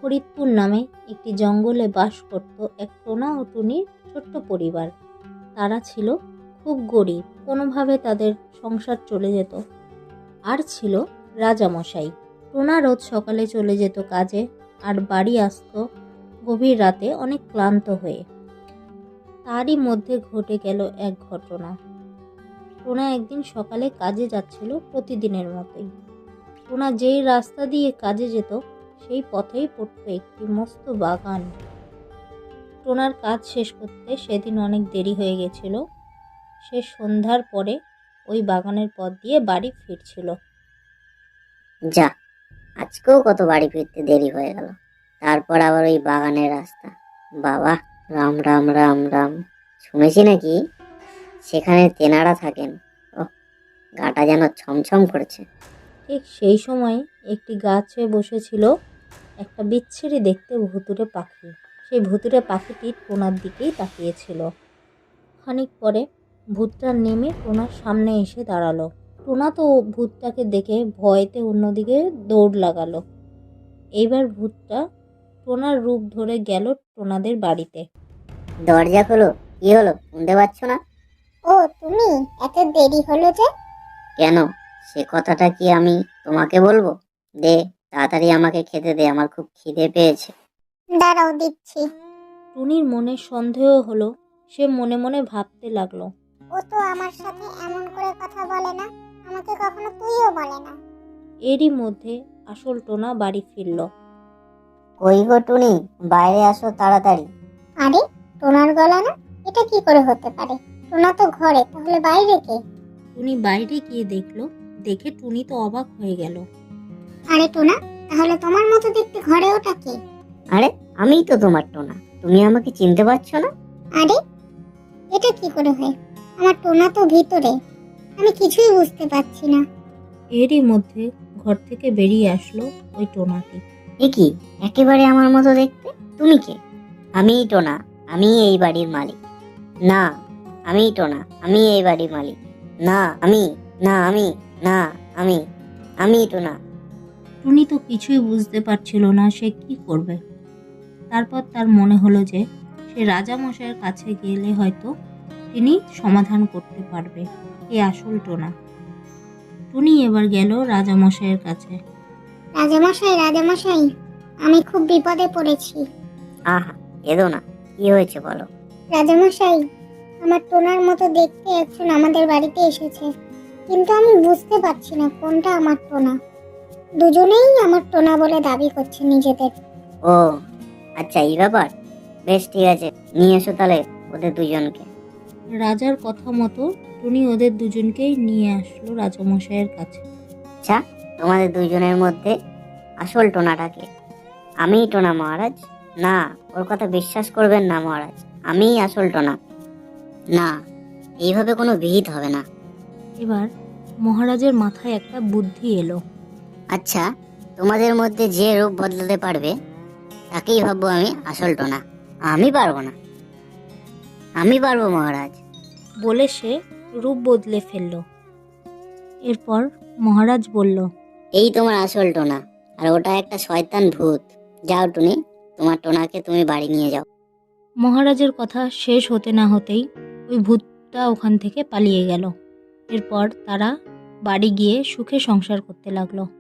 ফরিদপুর নামে একটি জঙ্গলে বাস করত এক টোনা ও টুনির ছোট্ট পরিবার। তারা ছিল খুব গরিব, কোনোভাবে তাদের সংসার চলে যেত। আর ছিল রাজামশাই। টোনা রোজ সকালে চলে যেত কাজে আর বাড়ি আসতো গভীর রাতে অনেক ক্লান্ত হয়ে। তারই মধ্যে ঘটে গেল এক ঘটনা। টোনা একদিন সকালে কাজে যাচ্ছিল প্রতিদিনের মতোই। টোনা যেই রাস্তা দিয়ে কাজে যেত সেই পথেই পড়তো একটি মস্ত বাগান। টোনার কাজ শেষ করতে সেদিন অনেক দেরি হয়ে গেছিল। সে সন্ধ্যার পরে ওই বাগানের পথ দিয়ে বাড়ি ফিরছিল। যা, আজকেও কত বাড়ি ফিরতে দেরি হয়ে গেল। তারপর আবার ওই বাগানের রাস্তা। বাবা, রাম রাম রাম রাম। শুনেছি নাকি সেখানে তেনারা থাকেন। ওহ, গাটা যেন ছমছম করছে। ঠিক সেই সময় একটি গাছে বসেছিল একটা বিচ্ছিরি দেখতে ভুতুড়ে পাখি। সেই ভুতুড়ে পাখিটি টোনার দিকেই তাকিয়েছিল। খানিক পরে ভূতটা নেমে টোনার সামনে এসে দাঁড়ালো। টোনা তো ভূতটাকে দেখে ভয়েতে অন্যদিকে দৌড় লাগালো। এইবার ভূতটা টোনার রূপ ধরে গেল টোনাদের বাড়িতে। দরজা খোলো, কি হলো, শুনতে পাচ্ছ না? ও তুমি, এত দেরি হলো যে? কেন, সে কথাটা কি আমি তোমাকে বলবো? দে, তাড়াতাড়ি আমাকে খেতে দে, আমার খুব খিদে পেয়েছে। দাঁড়াও দিচ্ছি। টুনির মনে সন্দেহ হলো। সে মনে মনে ভাবতে লাগলো, ও তো আমার সাথে এমন করে কথা বলে না, আমাকে কখনো তুইও বলে না। এরই মধ্যে আসল টোনা বাড়ি ফিরল। কই গো টুনি, বাইরে আসো তাড়াতাড়ি। আরে, টোনার গলা না? এটা কি করে হতে পারে? টোনা তো ঘরে, তাহলে বাইরে কে? টুনি বাইরে গিয়ে দেখলো। দেখে টুনি তো অবাক হয়ে গেল। আরে টোনা, তাহলে তোমার মতো দেখতে ঘরে ওটা কে? আরে, আমিই তো তোমার টোনা, তুমি আমাকে চিনতে পারছো না? আরে, এটা কি করে হয়? আমার টোনা তো ভিতরে, আমি কিছুই বুঝতে পারছি না। এরই মধ্যে ঘর থেকে বেরিয়ে আসলো ওই টোনাটি। এ কি, একেবারে আমার মতো দেখতে? তুমি কে? আমিই টোনা, আমি এই বাড়ির মালিক। না, আমিই টোনা, আমি এই বাড়ির মালিক। না আমি, না আমি, না আমি, আমি টোনা। টুনি তো কিছুই বুঝতে পারছিল না সে কি করবে। তারপর তার মনে হলো যে সে রাজামশাইয়ের কাছে গেলে হয়তো তিনি সমাধান করতে পারবে এই আসল টোনা। টুনি এবার গেল রাজামশাইয়ের কাছে। রাজামশাই, রাজামশাই, আমি খুব বিপদে পড়েছি। আহা, এদো না, কি হয়েছে বলো? রাজামশাই, আমার টোনার মতো দেখতে একজন আমাদের বাড়িতে এসেছে, কিন্তু আমি বুঝতে পারছি না কোনটা আমার টোনা। দুজনেই আমার টোনা বলে দাবি করছে নিজেদের। ও আচ্ছা, এই ব্যাপার। বেশ, ঠিক আছে, নিয়ে এসো তাহলে ওদের দুজনকে। রাজার কথা মতো টুনি ওদের দুজনকেই নিয়ে আসলো রাজামশাইয়ের কাছে। আচ্ছা, তোমাদের দুজনের মধ্যে আসল টোনাটাকে? আমিই টোনা মহারাজ। না, ওর কথা বিশ্বাস করবেন না মহারাজ, আমিই আসল টোনা। না, এইভাবে কোনো বিহিত হবে না। এবার মহারাজের মাথায় একটা বুদ্ধি এলো। আচ্ছা, তোমাদের মধ্যে যে রূপ বদলাতে পারবে তাকেই ভাববো আমি আসল টোনা। আমি পারবো না। আমি পারবো মহারাজ। বলে সে রূপ বদলে ফেলল। এরপর মহারাজ বলল, এই তোমার আসল টোনা, আর ওটা একটা শয়তান ভূত। যাও টুনি, তোমার টোনাকে তুমি বাড়ি নিয়ে যাও। মহারাজের কথা শেষ হতে না হতেই ওই ভূতটা ওখান থেকে পালিয়ে গেল। এরপর তারা বাড়ি গিয়ে সুখে সংসার করতে লাগলো।